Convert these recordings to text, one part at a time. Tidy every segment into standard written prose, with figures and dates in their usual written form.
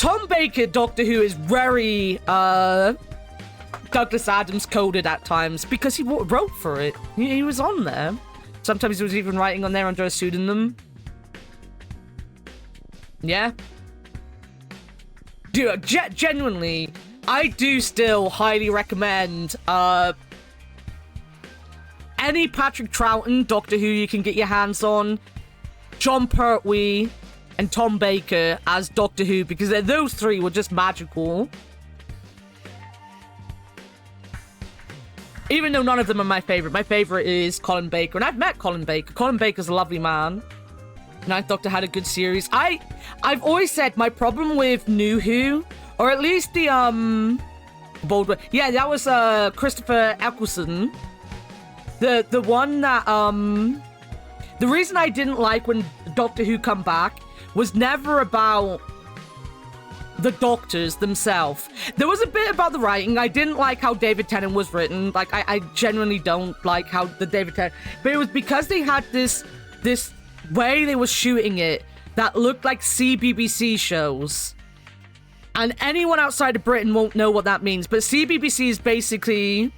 Tom Baker Doctor Who is very Douglas Adams coded at times because he wrote for it. He was on there. Sometimes he was even writing on there under a pseudonym. Yeah. Dude, genuinely, I do still highly recommend any Patrick Troughton Doctor Who you can get your hands on, Jon Pertwee, and Tom Baker as Doctor Who, because those three were just magical. Even though none of them are my favorite. My favorite is Colin Baker, and I've met Colin Baker. Colin Baker's a lovely man. Ninth Doctor had a good series. I've always said my problem with New Who, or at least the Bold, yeah, that was Christopher Eccleston. The one that the reason I didn't like when Doctor Who come back was never about the Doctors themselves. There was a bit about the writing. I didn't like how David Tennant was written. Like, I genuinely don't like how the David Tennant... But it was because they had this way they were shooting it that looked like CBBC shows. And anyone outside of Britain won't know what that means. But CBBC is basically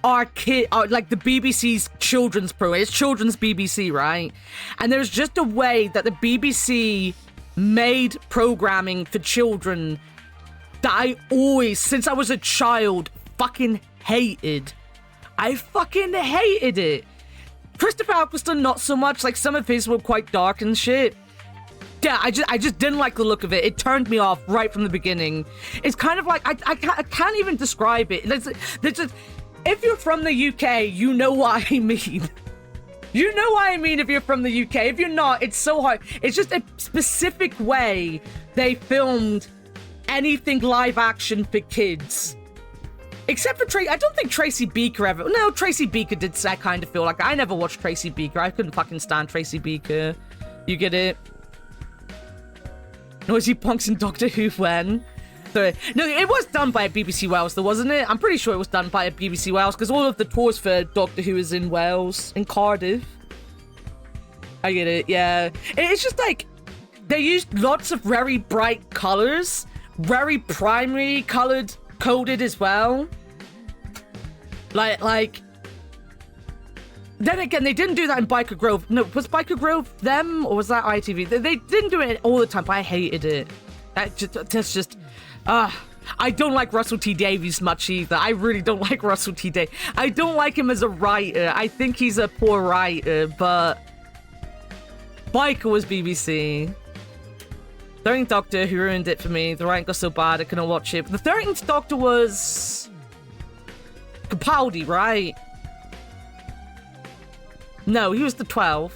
like the BBC's children's program. It's children's BBC, right? And there's just a way that the BBC made programming for children that I always, since I was a child, fucking hated. I fucking hated it. Christopher Eccleston, not so much. Like, some of his were quite dark and shit. Yeah, I just didn't like the look of it. It turned me off right from the beginning. It's kind of like, I can't even describe it. There's just, if you're from the UK, you know what I mean. You know what I mean if you're from the UK. If you're not, it's so hard. It's just a specific way they filmed anything live action for kids. Except for Tracy. I don't think Tracy Beaker ever... No, Tracy Beaker did, I kind of feel like... I never watched Tracy Beaker. I couldn't fucking stand Tracy Beaker. You get it? Noisy Punks and Doctor Who when? No, it was done by BBC Wales though, wasn't it? I'm pretty sure it was done by BBC Wales, because all of the tours for Doctor Who is in Wales, in Cardiff. I get it, yeah. It's just like, they used lots of very bright colors, very primary coded as well. Like, then again, they didn't do that in Biker Grove. No, was Biker Grove them, or was that ITV? They didn't do it all the time, but I hated it. That's just... I don't like Russell T Davies much either. I really don't like Russell T Davies. I don't like him as a writer. I think he's a poor writer, but... Biker was BBC. 13th Doctor, who ruined it for me. The writing got so bad I couldn't watch it. But the 13th Doctor was... Capaldi, right? No, he was the 12th.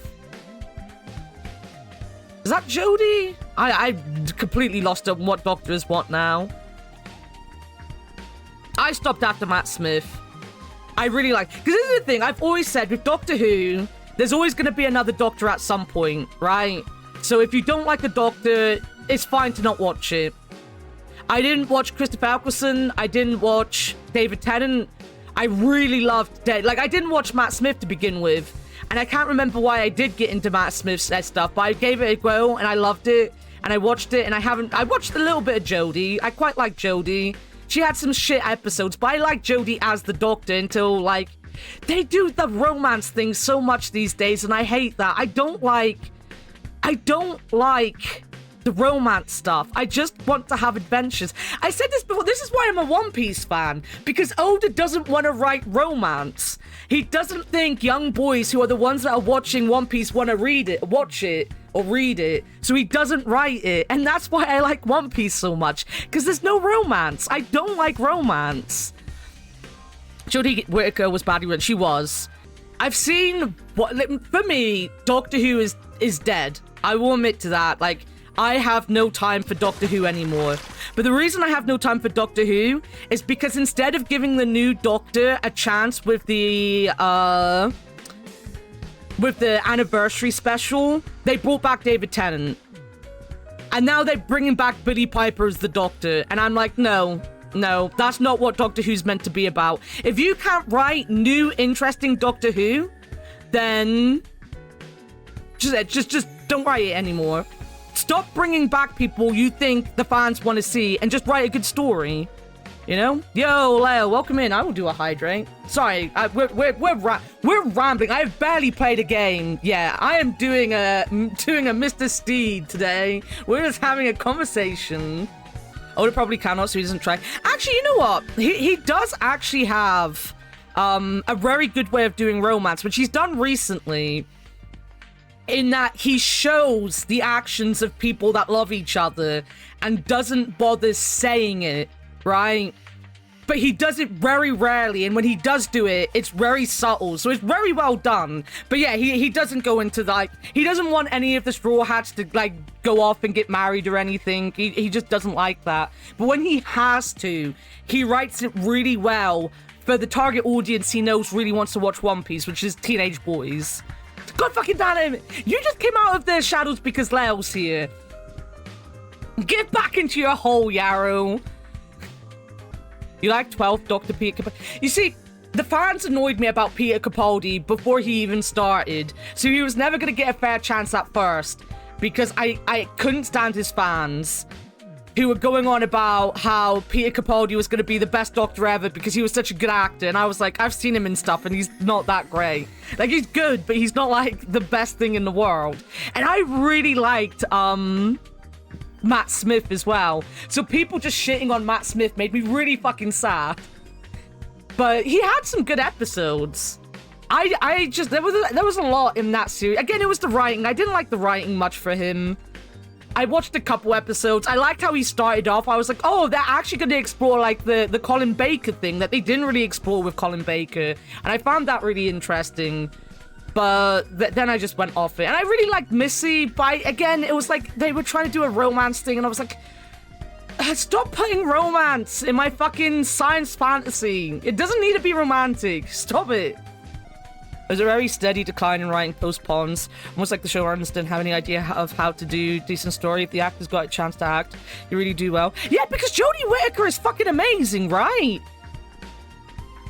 Is that Jodie? I completely lost up what Doctor is what now. I stopped after Matt Smith. I really like... Because this is the thing, I've always said with Doctor Who, there's always going to be another Doctor at some point, right? So if you don't like the Doctor, it's fine to not watch it. I didn't watch Christopher Eccleston. I didn't watch David Tennant. I really loved... I didn't watch Matt Smith to begin with. And I can't remember why I did get into Matt Smith's stuff, but I gave it a go, and I loved it, and I watched it, and I watched a little bit of Jodie. I quite like Jodie. She had some shit episodes, but I like Jodie as the Doctor until, like, they do the romance thing so much these days, and I hate that. I don't like the romance stuff. I just want to have adventures. I said this before, this is why I'm a One Piece fan, because Oda doesn't want to write romance. He doesn't think young boys who are the ones that are watching One Piece want to watch it, or read it, so he doesn't write it, and that's why I like One Piece so much, because there's no romance. I don't like romance. Jodie Whittaker was badly written. She was. I've seen, for me, Doctor Who is dead. I will admit to that. Like, I have no time for Doctor Who anymore. But the reason I have no time for Doctor Who is because instead of giving the new Doctor a chance with the anniversary special, they brought back David Tennant. And now they're bringing back Billie Piper as the Doctor. And I'm like, no, that's not what Doctor Who's meant to be about. If you can't write new, interesting Doctor Who, then just don't write it anymore. Stop bringing back people you think the fans want to see and just write a good story. You know? Yo, Leo, welcome in. I will do a hydrate. Sorry, we're rambling. I have barely played a game. Yeah, I am doing a Mr. Steed today. We're just having a conversation. Oda probably cannot, so he doesn't try. Actually, you know what? He does actually have a very good way of doing romance, which he's done recently, in that he shows the actions of people that love each other and doesn't bother saying it, right? But he does it very rarely, and when he does do it, it's very subtle, so it's very well done. But yeah, he doesn't go into, like, he doesn't want any of the Straw Hats to, like, go off and get married or anything. He just doesn't like that. But when he has to, he writes it really well for the target audience he knows really wants to watch One Piece, which is teenage boys. God fucking damn it! You just came out of the shadows because Leo's here. Get back into your hole, Yarrow. You like 12th Dr. Peter Capaldi? You see, the fans annoyed me about Peter Capaldi before he even started, so he was never going to get a fair chance at first, because I couldn't stand his fans who were going on about how Peter Capaldi was going to be the best Doctor ever because he was such a good actor, and I was like, I've seen him in stuff, and he's not that great. Like, he's good, but he's not, like, the best thing in the world. And I really liked, Matt Smith as well. So people just shitting on Matt Smith made me really fucking sad. But he had some good episodes. I just, there was a lot in that series. Again, it was the writing. I didn't like the writing much for him. I watched a couple episodes. I liked how he started off. I was like, oh, they're actually going to explore, like, the Colin Baker thing that they didn't really explore with Colin Baker. And I found that really interesting. But then I just went off it. And I really liked Missy, but again, it was like they were trying to do a romance thing, and I was like, stop putting romance in my fucking science fantasy. It doesn't need to be romantic. Stop it. There's a very steady decline in writing post-pawns. Almost like the showrunners didn't have any idea of how to do decent story. If the actors got a chance to act, you really do well. Yeah, because Jodie Whittaker is fucking amazing, right?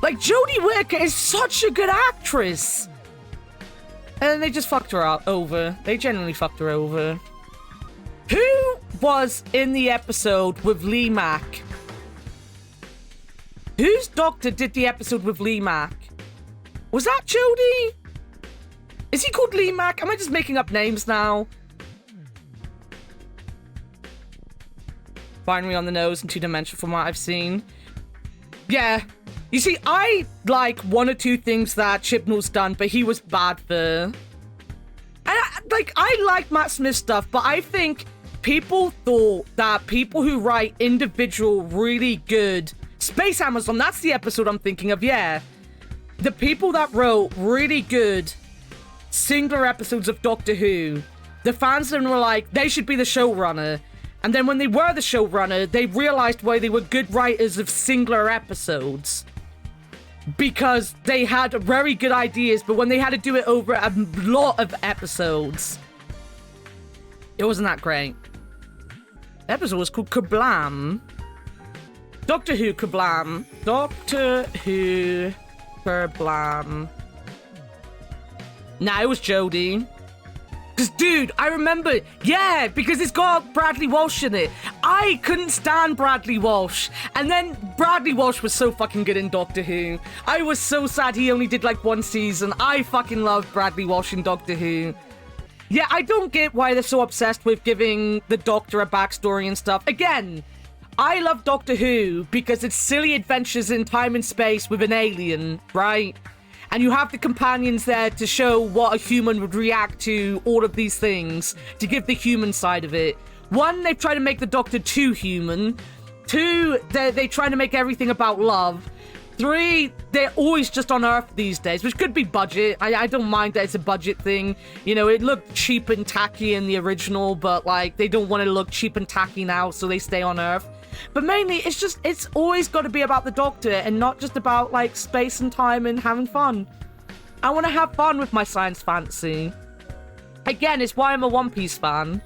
Like, Jodie Whittaker is such a good actress. And then they just fucked her over. They genuinely fucked her over. Who was in the episode with Lee Mack? Whose doctor did the episode with Lee Mack? Was that Jodie? Is he called Lee Mack? Am I just making up names now? Binary on the nose and two-dimensional from what I've seen. Yeah. You see, I like one or two things that Chibnall's done, but he was bad for. And I like Matt Smith stuff, but I think people thought that people who write individual really good Space Amazon, that's the episode I'm thinking of, yeah. The people that wrote really good singular episodes of Doctor Who, the fans then were like, they should be the showrunner. And then when they were the showrunner, they realized why they were good writers of singular episodes. Because they had very good ideas, but when they had to do it over a lot of episodes, it wasn't that great. The episode was called Kablam. Doctor Who Kablam. Doctor Who Kablam. Nah, it was Jodie. Because, dude, I remember, yeah, because it's got Bradley Walsh in it. I couldn't stand Bradley Walsh. And then Bradley Walsh was so fucking good in Doctor Who. I was so sad he only did, like, one season. I fucking love Bradley Walsh in Doctor Who. Yeah, I don't get why they're so obsessed with giving the Doctor a backstory and stuff. Again, I love Doctor Who because it's silly adventures in time and space with an alien, right? And you have the companions there to show what a human would react to all of these things, to give the human side of it. One, they try to make the Doctor too human. Two, they try to make everything about love. Three, they're always just on Earth these days, which could be budget. I don't mind that it's a budget thing. You know, it looked cheap and tacky in the original, but, like, they don't want to look cheap and tacky now, so they stay on Earth. But mainly, it's always got to be about the Doctor and not just about, like, space and time and having fun. I want to have fun with my science fantasy. Again, it's why I'm a One Piece fan.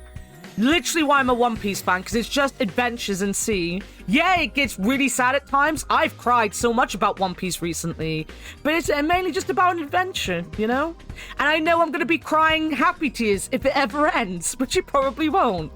Literally why I'm a One Piece fan, because it's just adventures in sea. Yeah, it gets really sad at times. I've cried so much about One Piece recently, but it's mainly just about an adventure, you know? And I know I'm going to be crying happy tears if it ever ends, which it probably won't.